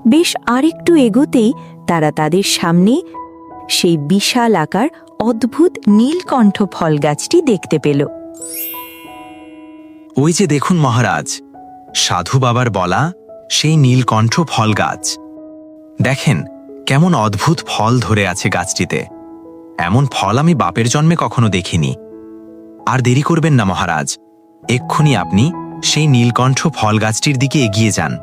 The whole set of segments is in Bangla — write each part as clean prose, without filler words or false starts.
বেশ আরেকটু এগোতেই তারা তাদের সামনে সেই বিশাল আকার অদ্ভুত নীলকণ্ঠ ফল গাছটি দেখতে পেল। ওই যে দেখুন মহারাজ, সাধু বাবার বলা সেই নীলকণ্ঠ ফল গাছ। দেখেন কেমন অদ্ভুত ফল ধরে আছে গাছটিতে। এমন ফল আমি বাপের জন্মে কখনো দেখিনি। আর দেরি করবেন না মহারাজ, এক্ষুনি আপনি সেই নীলকণ্ঠ ফল গাছটির দিকে এগিয়ে যান,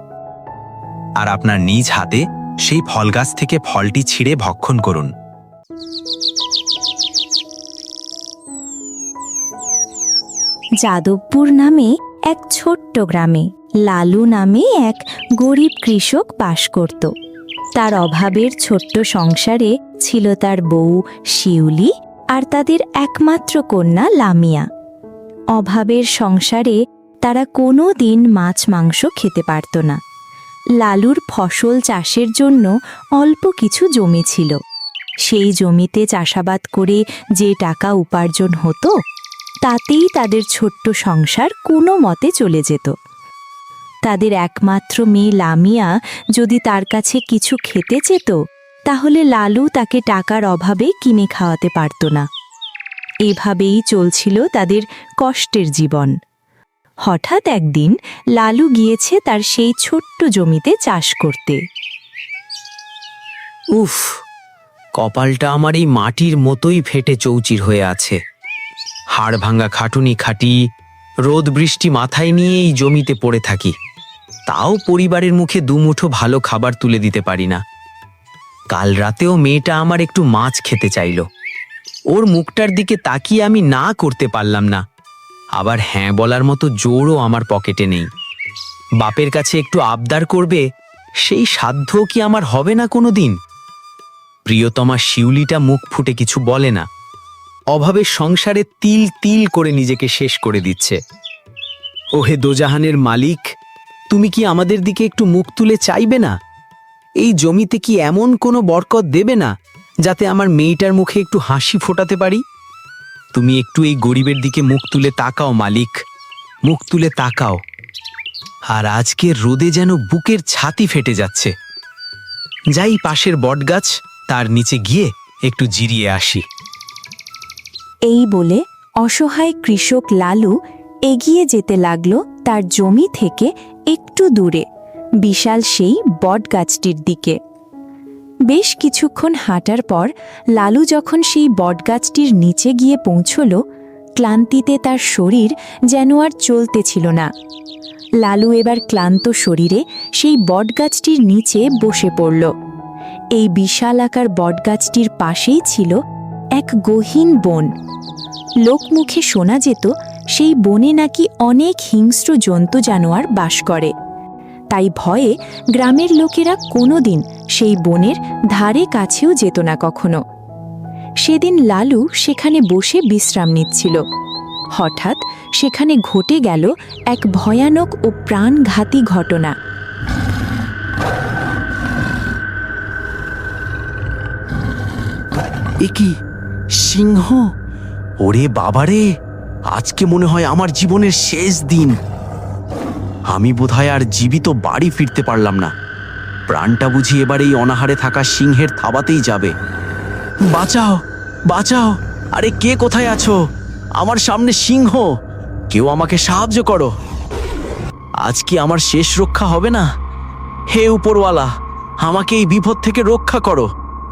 আর আপনার নিজ হাতে সেই ফল গাছ থেকে ফলটি ছিঁড়ে ভক্ষণ করুন। যাদবপুর নামে এক ছোট্ট গ্রামে লালু নামে এক গরিব কৃষক বাস করত। তার অভাবের ছোট্ট সংসারে ছিল তার বউ শিউলি আর তাদের একমাত্র কন্যা লামিয়া। অভাবের সংসারে তারা কোনো দিন মাছ মাংস খেতে পারত না। লালুর ফসল চাষের জন্য অল্প কিছু জমি ছিল। সেই জমিতে চাষাবাদ করে যে টাকা উপার্জন হতো তাতেই তাদের ছোট্ট সংসার কোনো মতে চলে যেত। তাদের একমাত্র মেয়ে লামিয়া যদি তার কাছে কিছু খেতে চেত, তাহলে লালু তাকে টাকার অভাবে কিনে খাওয়াতে পারত না। এভাবেই চলছিল তাদের কষ্টের জীবন। হঠাৎ একদিন লালু গিয়েছে তার সেই ছোট্ট জমিতে চাষ করতে। উফ, কপালটা আমার এই মাটির মতোই ফেটে চৌচির হয়ে আছে। হাড় ভাঙা খাটুনি খাটি, রোদ বৃষ্টি মাথায় নিয়ে এই জমিতে পড়ে থাকি, তাও পরিবারের মুখে দুমুঠো ভালো খাবার তুলে দিতে পারি না। কাল রাতেও মেয়েটা আমার একটু মাছ খেতে চাইল। ওর মুখটার দিকে তাকিয়ে আমি না করতে পারলাম না, আবার হ্যাঁ বলার মতো জোরও আমার পকেটে নেই। বাপের কাছে একটু আবদার করবে সেই সাধ্য কি আমার হবে না কোনো দিন? প্রিয়তমা শিউলিটা মুখ ফুটে কিছু বলে না, অভাবের সংসারে তিল তিল করে নিজেকে শেষ করে দিচ্ছে। ওহে দোজাহানের মালিক, তুমি কি আমাদের দিকে একটু মুখ তুলে চাইবে না? এই জমিতে কি এমন কোনো বরকত দেবে না যাতে আমার মেয়েটার মুখে একটু হাসি ফোটাতে পারি? তুমি একটু এই গরিবের দিকে মুখ তুলে তাকাও মালিক, মুখ তুলে তাকাও। আর আজকে রোদে যেন বুকের ছাতি ফেটে যাচ্ছে। যাই পাশের বটগাছ, তার নিচে গিয়ে একটু জিরিয়ে আসি। এই বলে অসহায় কৃষক লালু এগিয়ে যেতে লাগলো তার জমি থেকে একটু দূরে বিশাল সেই বটগাছটির দিকে। বেশ কিছুক্ষণ হাঁটার পর লালু যখন সেই বটগাছটির নিচে গিয়ে পৌঁছল, ক্লান্তিতে তার শরীর যেন আর চলতেছিল না। লালু এবার ক্লান্ত শরীরে সেই বটগাছটির নিচে বসে পড়ল। এই বিশালাকার বটগাছটির পাশেই ছিল এক গহীন বন। লোকমুখে শোনা যেত সেই বনে নাকি অনেক হিংস্র জন্তু জানোয়ার বাস করে। তাই ভয়ে গ্রামের লোকেরা কোনোদিন সেই বনের ধারে কাছেও যেত না কখনো। সেদিন লালু সেখানে বসে বিশ্রাম নিচ্ছিল। হঠাৎ সেখানে ঘটে গেল এক ভয়ানক ও প্রাণঘাতী ঘটনা। এ কি সিংহ? ওরে বাবারে, আজকে মনে হয় আমার জীবনের শেষ দিন। আমি বোধহয় আর জীবিত বাড়ি ফিরতে পারলাম না। প্রাণটা বুঝি এবার এই অনাহারে থাকা সিংহের থাবাতেই যাবে। বাঁচাও, বাঁচাও! আরে কে কোথায় আছো? আমার সামনে সিংহ, কেউ আমাকে সাহায্য করো। আজ কি আমার শেষ রক্ষা হবে না? হে উপরওয়ালা, আমাকে এই বিপদ থেকে রক্ষা করো,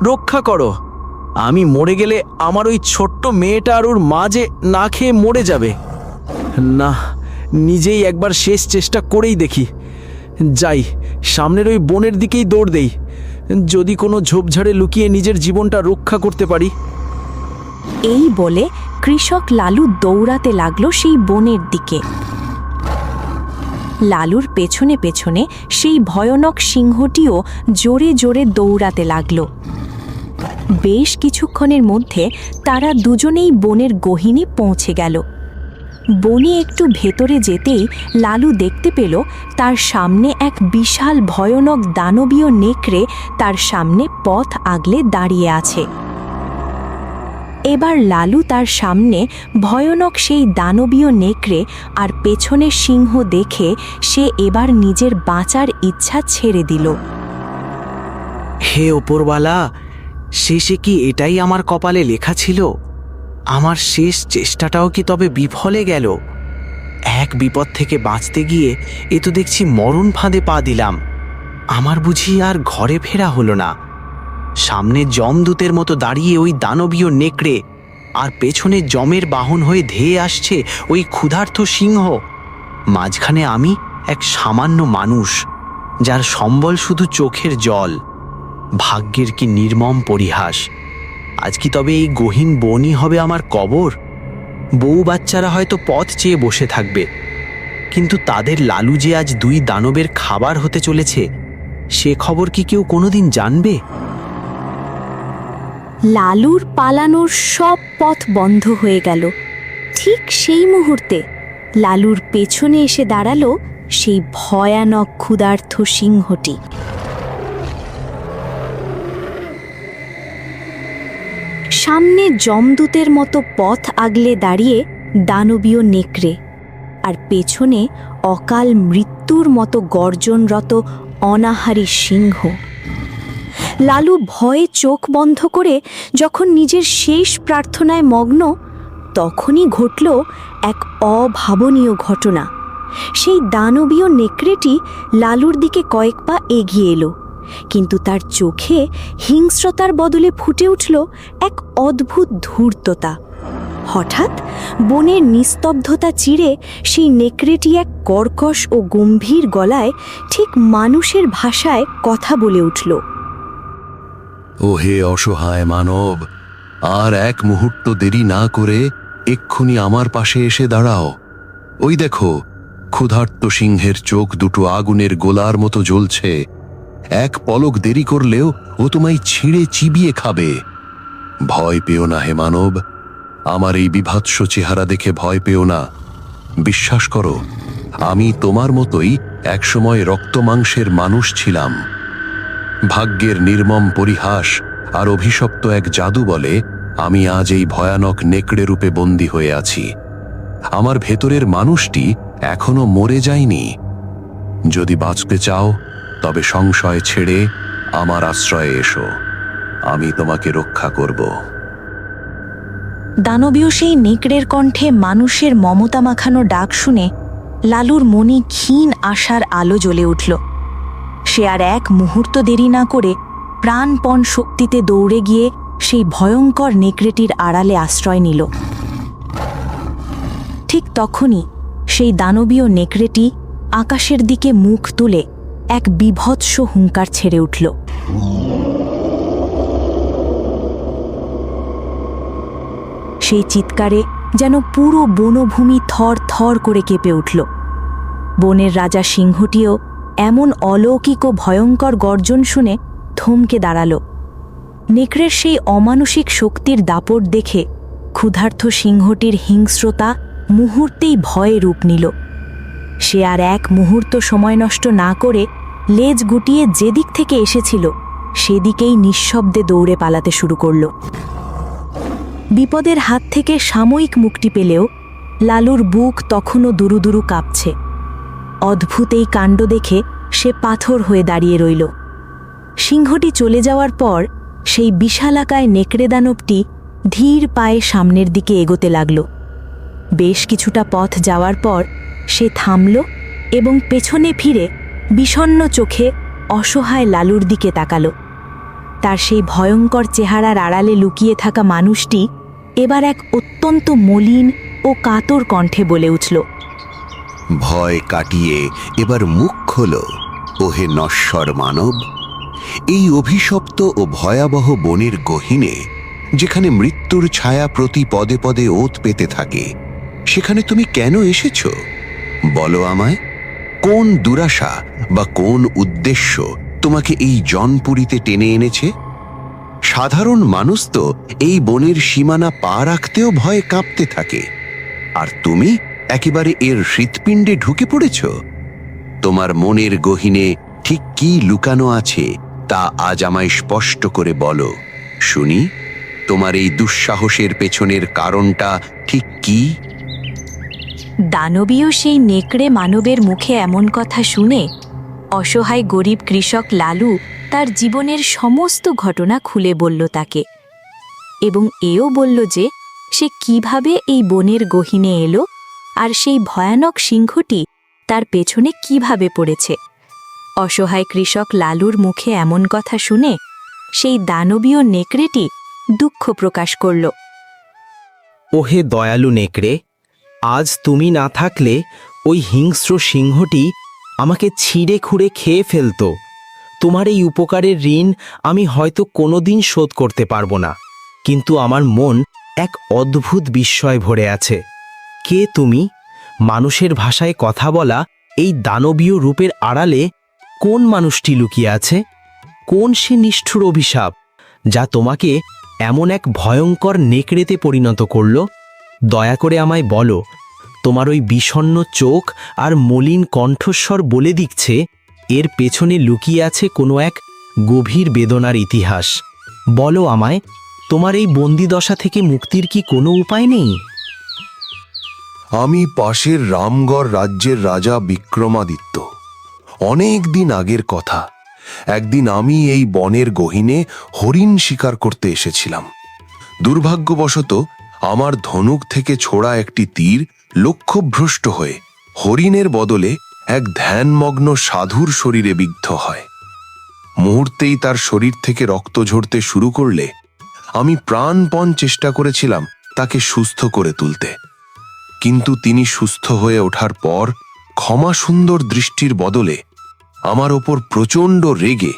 রক্ষা করো। আমি মরে গেলে আমার ওই ছোট্ট মেয়েটা আর ওর মা যে না খেয়ে মরে যাবে। না, নিজেই একবার শেষ চেষ্টা করেই দেখি। যাই, সামনের ওই বনের দিকেই দৌড় দেই, যদি কোনো ঝোপঝাড়ে লুকিয়ে নিজের জীবনটা রক্ষা করতে পারি। এই বলে কৃষক লালু দৌড়াতে লাগলো সেই বনের দিকে। লালুর পেছনে পেছনে সেই ভয়ানক সিংহটিও জোরে জোরে দৌড়াতে লাগলো। বেশ কিছুক্ষণের মধ্যে তারা দুজনেই বনের গহীনে পৌঁছে গেল। বনে একটু ভেতরে যেতেই লালু দেখতে পেল তার সামনে এক বিশাল ভয়ানক দানবীয় নেকড়ে তার সামনে পথ আগলে দাঁড়িয়ে আছে। এবার লালু তার সামনে ভয়ানক সেই দানবীয় নেকড়ে আর পেছনের সিংহ দেখে সে এবার নিজের বাঁচার ইচ্ছা ছেড়ে দিল। হে ওপরওয়ালা, শেষে কি এটাই আমার কপালে লেখা ছিল? আমার শেষ চেষ্টাটাও কি তবে বিফলে গেল? এক বিপদ থেকে বাঁচতে গিয়ে এ তো দেখছি মরণ ফাঁদে পা দিলাম। আমার বুঝি আর ঘরে ফেরা হলো না। সামনে যমদূতের মতো দাঁড়িয়ে ওই দানবীয় নেকড়ে, আর পেছনে যমের বাহন হয়ে ধেয়ে আসছে ওই ক্ষুধার্ত সিংহ। মাঝখানে আমি এক সামান্য মানুষ, যার সম্বল শুধু চোখের জল। ভাগ্যের কি নির্মম পরিহাস! আজ কি তবে এই গহীন বনই হবে আমার কবর? বউ বাচ্চারা হয়তো পথ চেয়ে বসে থাকবে, কিন্তু তাদের লালু যে আজ 2 দানবের খাবার হতে চলেছে, সে খবর কি কেউ কোনোদিন জানবে? লালুর পালানোর সব পথ বন্ধ হয়ে গেল। ঠিক সেই মুহূর্তে লালুর পেছনে এসে দাঁড়ালো সেই ভয়ানক ক্ষুধার্ত সিংহটি। সামনে যমদূতের মতো পথ আগলে দাঁড়িয়ে দানবীয় নেকড়ে, আর পেছনে অকাল মৃত্যুর মতো গর্জনরত অনাহারী সিংহ। লালু ভয়ে চোখ বন্ধ করে যখন নিজের শেষ প্রার্থনায় মগ্ন, তখনই ঘটল এক অভাবনীয় ঘটনা। সেই দানবীয় নেকড়েটি লালুর দিকে কয়েক পা এগিয়ে এলো, কিন্তু তার চোখে হিংস্রতার বদলে ফুটে উঠল এক অদ্ভুত ধূর্ততা। হঠাৎ বনের নিস্তব্ধতা চিরে সেই নেকড়েটি এক কর্কশ ও গম্ভীর গলায় ঠিক মানুষের ভাষায় কথা বলে উঠল। ও হে অসহায় মানব, আর এক মুহূর্ত দেরি না করে এক্ষুনি আমার পাশে এসে দাঁড়াও। ওই দেখো, ক্ষুধার্ত সিংহের চোখ দুটো আগুনের গোলার মতো জ্বলছে। এক পলক দেরি করলেও ও তোমায় ছিঁড়ে চিবিয়ে খাবে। ভয় পেও না হে মানব, আমার এই বিভৎস চেহারা দেখে ভয় পেও না। বিশ্বাস করো, আমি তোমার মতোই একসময় রক্তমাংসের মানুষ ছিলাম। ভাগ্যের নির্মম পরিহাস আর অভিশপ্ত এক জাদু বলে আমি আজ এই ভয়ানক নেকড়ে রূপে বন্দী হয়ে আছি। আমার ভেতরের মানুষটি এখনো মরে যায়নি। যদি বাঁচতে চাও, তবে সংশয় ছেড়ে আমার আশ্রয়ে এসো। আমি তোমাকে রক্ষা করব। দানবীয় সেই নেকড়ের কণ্ঠে মানুষের মমতা মাখানো ডাক শুনে লালুর মনে ক্ষীণ আশার আলো জ্বলে উঠল। সে আর এক মুহূর্ত দেরি না করে প্রাণপণ শক্তিতে দৌড়ে গিয়ে সেই ভয়ঙ্কর নেকড়েটির আড়ালে আশ্রয় নিল। ঠিক তখনই সেই দানবীয় নেকড়েটি আকাশের দিকে মুখ তুলে এক বীভৎস হুঙ্কার ছেড়ে উঠল। সেই চিৎকারে যেন পুরো বনভূমি থর থর করে কেঁপে উঠল। বনের রাজা সিংহটিও এমন অলৌকিক ও ভয়ঙ্কর গর্জন শুনে থমকে দাঁড়াল। নেকড়ের সেই অমানুষিক শক্তির দাপট দেখে ক্ষুধার্ত সিংহটির হিংস্রতা মুহূর্তেই ভয়ে রূপ নিল। সে আর এক মুহূর্ত সময় নষ্ট না করে লেজ গুটিয়ে যেদিক থেকে এসেছিল সেদিকেই নিঃশব্দে দৌড়ে পালাতে শুরু করল। বিপদের হাত থেকে সাময়িক মুক্তি পেলেও লালুর বুক তখনও দুরু দুরু কাঁপছে। অদ্ভুত এই কাণ্ড দেখে সে পাথর হয়ে দাঁড়িয়ে রইল। সিংহটি চলে যাওয়ার পর সেই বিশালাকায় নেকড়ে দানবটি ধীর পায়ে সামনের দিকে এগোতে লাগল। বেশ কিছুটা পথ যাওয়ার পর সে থামল এবং পেছনে ফিরে বিষণ্ণ চোখে অসহায় লালুর দিকে তাকাল। তার সেই ভয়ঙ্কর চেহারার আড়ালে লুকিয়ে থাকা মানুষটি এবার এক অত্যন্ত মলিন ও কাতর কণ্ঠে বলে উঠল, ভয় কাটিয়ে এবার মুখ খোলো, ওহে নশ্বর মানব। এই অভিশপ্ত ও ভয়াবহ বনের গহীনে, যেখানে মৃত্যুর ছায়া প্রতি পদে পদে ওত পেতে থাকে, সেখানে তুমি কেন এসেছ? বলো আমায়, কোন দুরাশা বা কোন উদ্দেশ্য তোমাকে এই জনপুরীতে টেনে এনেছে? সাধারণ মানুষ তো এই বনের সীমানা পা রাখতেও ভয়ে কাঁপতে থাকে, আর তুমি একেবারে এর হৃৎপিণ্ডে ঢুকে পড়েছ। তোমার মনের গহীনে ঠিক কি লুকানো আছে তা আজ আমায় স্পষ্ট করে বলো, শুনি। তোমার এই দুঃসাহসের পেছনের কারণটা ঠিক কি? দানবীয় সেই নেকড়ে মানবের মুখে এমন কথা শুনে অসহায় গরিব কৃষক লালু তার জীবনের সমস্ত ঘটনা খুলে বলল তাকে, এবং এও বলল যে সে কিভাবে এই বনের গহীনে এলো আর সেই ভয়ানক সিংহটি তার পেছনে কিভাবে পড়েছে। অসহায় কৃষক লালুর মুখে এমন কথা শুনে সেই দানবীয় নেকড়েটি দুঃখ প্রকাশ করল। ওহে দয়ালু নেকড়ে, আজ তুমি না থাকলে ওই হিংস্র সিংহটি আমাকে ছিঁড়ে খুঁড়ে খেয়ে ফেলত। তোমার এই উপকারের ঋণ আমি হয়তো কোনোদিন শোধ করতে পারবো না, কিন্তু আমার মন এক অদ্ভুত বিস্ময় ভরে আছে। কে তুমি? মানুষের ভাষায় কথা বলা এই দানবীয় রূপের আড়ালে কোন মানুষটি লুকিয়ে আছে? কোন সে নিষ্ঠুর অভিশাপ যা তোমাকে এমন এক ভয়ঙ্কর নেকড়েতে পরিণত করল? দয়া করে আমায় বলো, তোমার ওই বিষণ্ণ চোখ আর মলিন কণ্ঠস্বর বলে দিচ্ছে এর পেছনে লুকিয়ে আছে কোনো এক গভীর বেদনার ইতিহাস। বলো আমায়, তোমার এই বন্দিদশা থেকে মুক্তির কি কোনো উপায় নেই? আমি পাশের রামগড় রাজ্যের রাজা বিক্রমাদিত্য। অনেক দিন আগের কথা, একদিন আমি এই বনের গহীনে হরিণ শিকার করতে এসেছিলাম। দুর্ভাগ্যবশত আমার ধনুক থেকে ছোড়া একটি তীর লক্ষ্যভ্রষ্ট হয়ে হরিণের বদলে এক ধ্যানমগ্ন সাধুর শরীরে বিদ্ধ হয়। মুহূর্তেই তার শরীর থেকে রক্ত ঝরতে শুরু করলে আমি প্রাণপণ চেষ্টা করেছিলাম তাকে সুস্থ করে তুলতে, কিন্তু তিনি সুস্থ হয়ে ওঠার পর ক্ষমা সুন্দর দৃষ্টির বদলে আমার ওপর প্রচণ্ড রেগে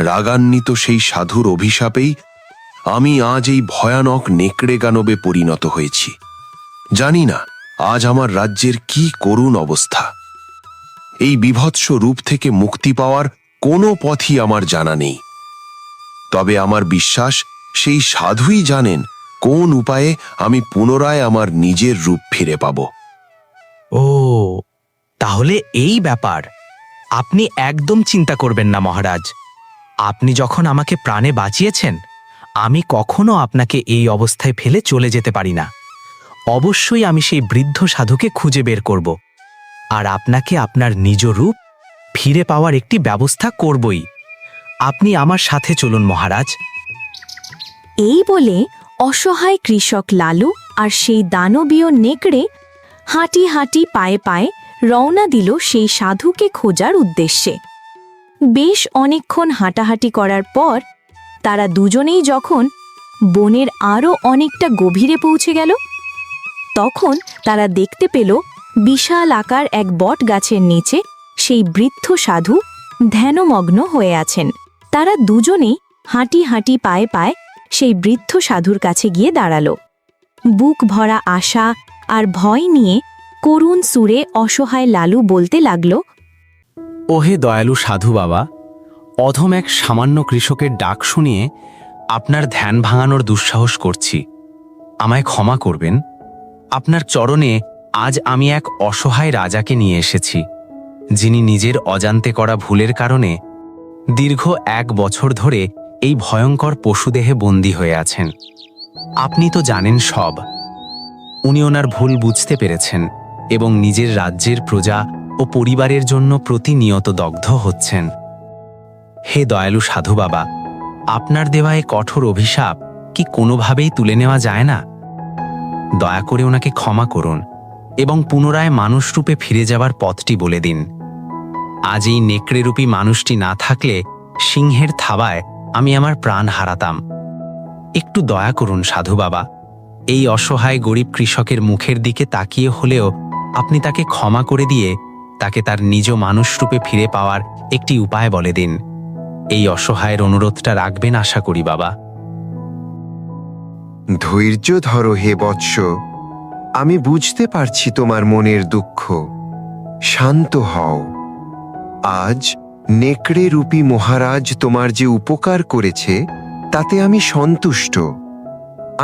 রাগান্বিত সেই সাধুর অভিশাপেই আমি আজ এই ভয়ানক নেকড়ে গানবে পরিণত হয়েছি। জানি না আজ আমার রাজ্যের কি করুণ অবস্থা। এই বিভৎস রূপ থেকে মুক্তি পাওয়ার কোনো পথই আমার জানা নেই, তবে আমার বিশ্বাস সেই সাধুই জানেন কোন উপায়ে আমি পুনরায় আমার নিজের রূপ ফিরে পাব। ও, তাহলে এই ব্যাপার। আপনি একদম চিন্তা করবেন না মহারাজ। আপনি যখন আমাকে প্রাণে বাঁচিয়েছেন, আমি কখনো আপনাকে এই অবস্থায় ফেলে চলে যেতে পারি না। অবশ্যই আমি সেই বৃদ্ধ সাধুকে খুঁজে বের করব, আর আপনাকে আপনার নিজ রূপ ফিরে পাওয়ার একটি ব্যবস্থা করবই। আপনি আমার সাথে চলুন মহারাজ। এই বলে অসহায় কৃষক লালু আর সেই দানবীয় নেকড়ে হাঁটি হাঁটি পায়ে পায়ে রওনা দিল সেই সাধুকে খোঁজার উদ্দেশ্যে। বেশ অনেকক্ষণ হাঁটাহাঁটি করার পর তারা দুজনেই যখন বনের আরও অনেকটা গভীরে পৌঁছে গেল, তখন তারা দেখতে পেল বিশাল আকার এক বট গাছের নিচে সেই বৃদ্ধ সাধু ধ্যানমগ্ন হয়ে আছেন। তারা দুজনেই হাঁটি হাঁটি পায়ে পায়ে সেই বৃদ্ধ সাধুর কাছে গিয়ে দাঁড়াল। বুক ভরা আশা আর ভয় নিয়ে করুণ সুরে অসহায় লালু বলতে লাগল, ওহে দয়ালু সাধু বাবা, অধম এক সামান্য কৃষকের ডাক শুনিয়ে আপনার ধ্যান ভাঙানোর দুঃসাহস করছি। আমায় ক্ষমা করবেন। আপনার চরণে আজ আমি এক অসহায় রাজাকে নিয়ে এসেছি, যিনি নিজের অজান্তে করা ভুলের কারণে দীর্ঘ 1 বছর ধরে এই ভয়ঙ্কর পশুদেহে বন্দী হয়ে আছেন। আপনি তো জানেন সব। উনি ওনার ভুল বুঝতে পেরেছেন এবং নিজের রাজ্যের প্রজা ও পরিবারের জন্য প্রতিনিয়ত দগ্ধ হচ্ছেন। হে দয়ালু সাধু বাবা, আপনার দেওয়া এ কঠোর অভিশাপ কি কোনোভাবেই তুলে নেওয়া যায় না? দয়া করে ওনাকে ক্ষমা করুন এবং পুনরায় মানুষরূপে ফিরে যাওয়ার পথটি বলে দিন। আজ এই নেকড়েরূপী মানুষটি না থাকলে সিংহের থাবায় আমি আমার প্রাণ হারাতাম। একটু দয়া করুন সাধু বাবা। এই অসহায় গরিব কৃষকের মুখের দিকে তাকিয়ে হলেও আপনি তাকে ক্ষমা করে দিয়ে তাকে তার নিজ মানুষরূপে ফিরে পাওয়ার একটি উপায় বলে দিন। এই অসহায়ের অনুরোধটা রাখবেন আশা করি বাবা। ধৈর্য ধরো হে বৎস, আমি বুঝতে পারছি তোমার মনের দুঃখ। শান্ত হও। আজ নেকড়ে রূপী মহারাজ তোমার যে উপকার করেছে তাতে আমি সন্তুষ্ট।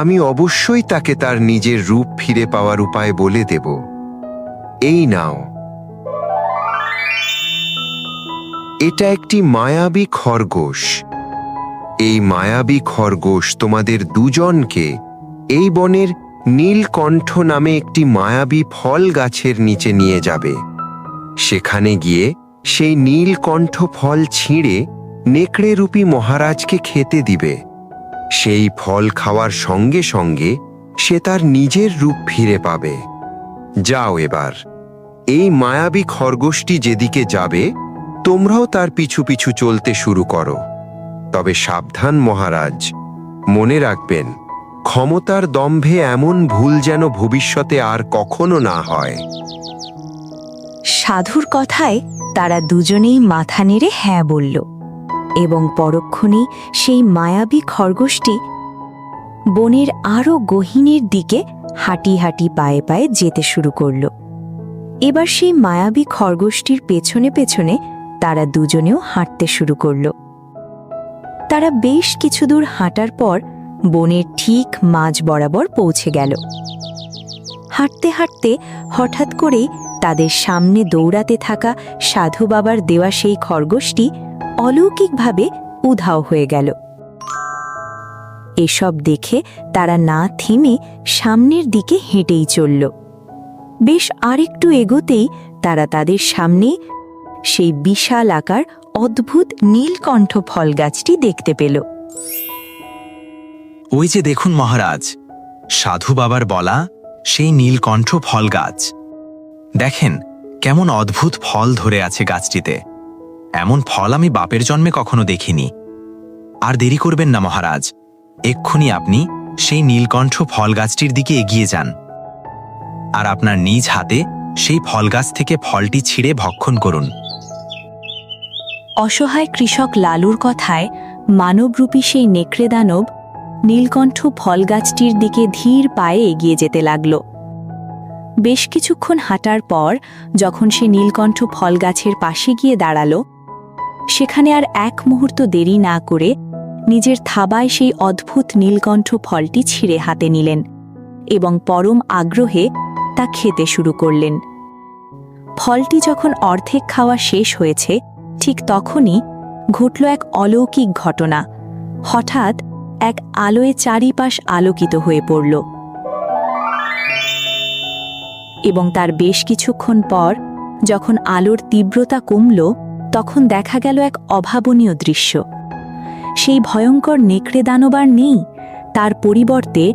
আমি অবশ্যই তাকে তার নিজের রূপ ফিরে পাওয়ার উপায় বলে দেব। এই নাও, এটা একটি মায়াবী খরগোশ। এই মায়াবী খরগোশ তোমাদের দুজনকে এই বনের নীলকণ্ঠ নামে একটি মায়াবী ফল গাছের নিচে নিয়ে যাবে। সেখানে গিয়ে সেই নীলকণ্ঠ ফল ছিঁড়ে নেকড়ে রূপী মহারাজকে খেতে দিবে। সেই ফল খাওয়ার সঙ্গে সঙ্গে সে তার নিজের রূপ ফিরে পাবে। যাও এবার, এই মায়াবী খরগোশটি যেদিকে যাবে তোমরাও তার পিছু পিছু চলতে শুরু করো। তবে সাবধান মহারাজ, মনে রাখবেন, ক্ষমতার দম্ভে এমন ভুল যেন ভবিষ্যতে আর কখনো না হয়। সাধুর কথায় তারা দুজনেই মাথা নেড়ে হ্যাঁ বলল এবং পরক্ষণেই সেই মায়াবী খরগোশটি বনের আরো গহীনের দিকে হাঁটি হাঁটি পায়ে পায়ে যেতে শুরু করল। এবার সেই মায়াবী খরগোশটির পেছনে পেছনে তারা দুজনেও হাঁটতে শুরু করল। তারা বেশ কিছু দূর হাঁটার পর বনের ঠিক মাঝ বরাবর পৌঁছে গেল। হাঁটতে হাঁটতে হঠাৎ করেই তাদের সামনে দৌড়াতে থাকা সাধু বাবার দেওয়া সেই খরগোশটি অলৌকিকভাবে উধাও হয়ে গেল। এসব দেখে তারা না থেমে সামনের দিকে হেঁটেই চলল। বেশ আরেকটু এগোতেই তারা তাদের সামনে সেই বিশাল আকার অদ্ভুত নীলকণ্ঠ ফল গাছটি দেখতে পেল। ওই যে দেখুন মহারাজ, সাধু বাবার বলা সেই নীলকণ্ঠ ফল গাছ। দেখেন কেমন অদ্ভুত ফল ধরে আছে গাছটিতে। এমন ফল আমি বাপের জন্মে কখনো দেখিনি। আর দেরি করবেন না মহারাজ, এক্ষুনি আপনি সেই নীলকণ্ঠ ফল গাছটির দিকে এগিয়ে যান আর আপনার নিজ হাতে সেই ফল গাছ থেকে ফলটি ছিঁড়ে ভক্ষণ করুন। অসহায় কৃষক লালুর কথায় মানবরূপী সেই নেকড়ে দানব নীলকণ্ঠ ফল গাছটির দিকে ধীর পায়ে এগিয়ে যেতে লাগল। বেশ কিছুক্ষণ হাঁটার পর যখন সে নীলকণ্ঠ ফল গাছের পাশে গিয়ে দাঁড়াল, সেখানে আর এক মুহূর্ত দেরি না করে নিজের থাবায় সেই অদ্ভুত নীলকণ্ঠ ফলটি ছিঁড়ে হাতে নিলেন এবং পরম আগ্রহে তা খেতে শুরু করলেন। ফলটি যখন অর্ধেক খাওয়া শেষ হয়েছে, ঠিক তখনই ঘটল এক অলৌকিক ঘটনা। হঠাৎ এক আলোয় চারিপাশ আলোকিত হয়ে পড়ল এবং তার বেশ কিছুক্ষণ পর যখন আলোর তীব্রতা কমল, তখন দেখা গেল এক অভাবনীয় দৃশ্য। সেই ভয়ঙ্কর নেকড়ে দানব আর নেই, তার পরিবর্তে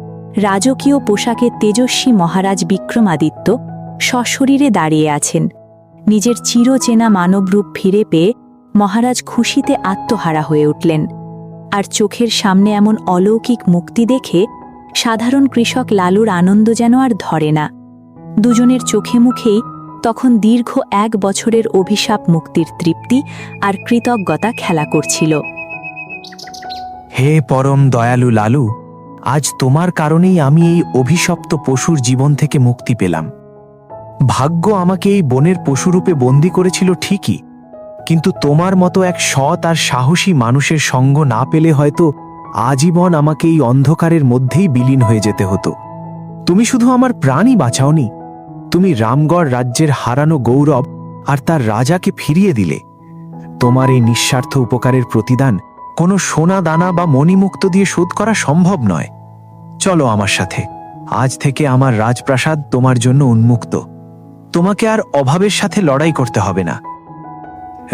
রাজকীয় পোশাকে তেজস্বী মহারাজ বিক্রমাদিত্য সশরীরে দাঁড়িয়ে আছেন। নিজের চিরচেনা মানবরূপ ফিরে পেয়ে মহারাজ খুশিতে আত্মহারা হয়ে উঠলেন। আর চোখের সামনে এমন অলৌকিক মুক্তি দেখে সাধারণ কৃষক লালুর আনন্দ যেন আর ধরে না। দুজনের চোখে মুখেই তখন দীর্ঘ 1 বছরের অভিশাপ মুক্তির তৃপ্তি আর কৃতজ্ঞতা খেলা করছিল। হে পরম দয়ালু লালু, আজ তোমার কারণেই আমি এই অভিশপ্ত পশুর জীবন থেকে মুক্তি পেলাম। ভাগ্য আমাকে এই বনের পশুরূপে বন্দী করেছিল ঠিকই, কিন্তু তোমার মতো এক সৎ আর সাহসী মানুষের সঙ্গ না পেলে হয়তো আজীবন আমাকে এই অন্ধকারের মধ্যেই বিলীন হয়ে যেতে হতো। তুমি শুধু আমার প্রাণই বাঁচাওনি, তুমি রামগড় রাজ্যের হারানো গৌরব আর তার রাজাকে ফিরিয়ে দিলে। তোমার এই নিঃস্বার্থ উপকারের প্রতিদান কোনো সোনা দানা বা মণিমুক্ত দিয়ে শোধ করা সম্ভব নয়। চলো আমার সাথে, আজ থেকে আমার রাজপ্রাসাদ তোমার জন্য উন্মুক্ত। তোমাকে আর অভাবের সাথে লড়াই করতে হবে না।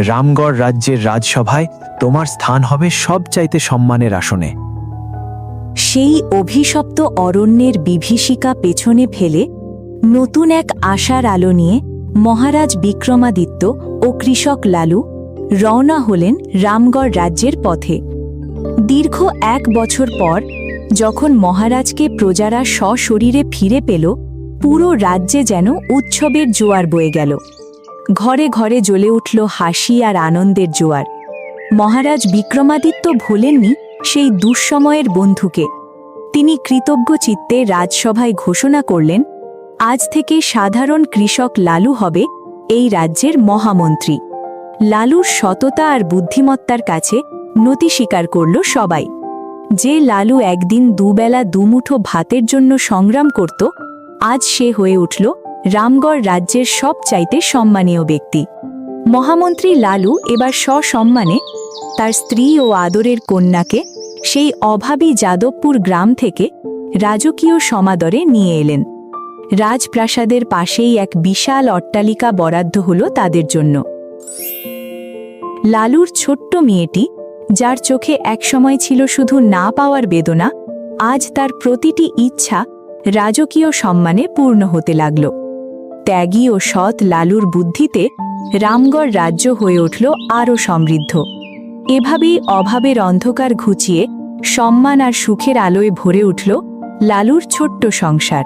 রামগড় রাজ্যের রাজসভায় তোমার স্থান হবে সবচাইতে সম্মানের আসনে। সেই অভিশপ্ত অরণ্যের বিভীষিকা পেছনে ফেলে নতুন এক আশার আলো নিয়ে মহারাজ বিক্রমাদিত্য ও কৃষক লালু রওনা হলেন রামগড় রাজ্যের পথে। দীর্ঘ 1 বছর পর যখন মহারাজকে প্রজারা সশরীরে ফিরে পেল, পুরো রাজ্যে যেন উৎসবের জোয়ার বয়ে গেল। ঘরে ঘরে জ্বলে উঠল হাসি আর আনন্দের জোয়ার। মহারাজ বিক্রমাদিত্য ভোলেননি সেই দুঃসময়ের বন্ধুকে। তিনি কৃতজ্ঞ চিত্তে রাজসভায় ঘোষণা করলেন, আজ থেকে সাধারণ কৃষক লালু হবে এই রাজ্যের মহামন্ত্রী। লালুর সততা আর বুদ্ধিমত্তার কাছে নতি স্বীকার করল সবাই। যে লালু একদিন দুবেলা দুমুঠো ভাতের জন্য সংগ্রাম করত, আজ সে হয়ে উঠল রামগড় রাজ্যের সবচাইতে সম্মানীয় ব্যক্তি। মহামন্ত্রী লালু এবার সসম্মানে তার স্ত্রী ও আদরের কন্যাকে সেই অভাবী যাদবপুর গ্রাম থেকে রাজকীয় সমাদরে নিয়ে এলেন। রাজপ্রাসাদের পাশেই এক বিশাল অট্টালিকা বরাদ্দ হল তাদের জন্য। লালুর ছোট্ট মেয়েটি যার চোখে একসময় ছিল শুধু না পাওয়ার বেদনা, আজ তার প্রতিটি ইচ্ছা রাজকীয় সম্মানে পূর্ণ হতে লাগল। ত্যাগী ও সৎ লালুর বুদ্ধিতে রামগড় রাজ্য হয়ে উঠল আরও সমৃদ্ধ। এভাবেই অভাবের অন্ধকার ঘুচিয়ে সম্মান আর সুখের আলোয় ভরে উঠল লালুর ছোট্ট সংসার।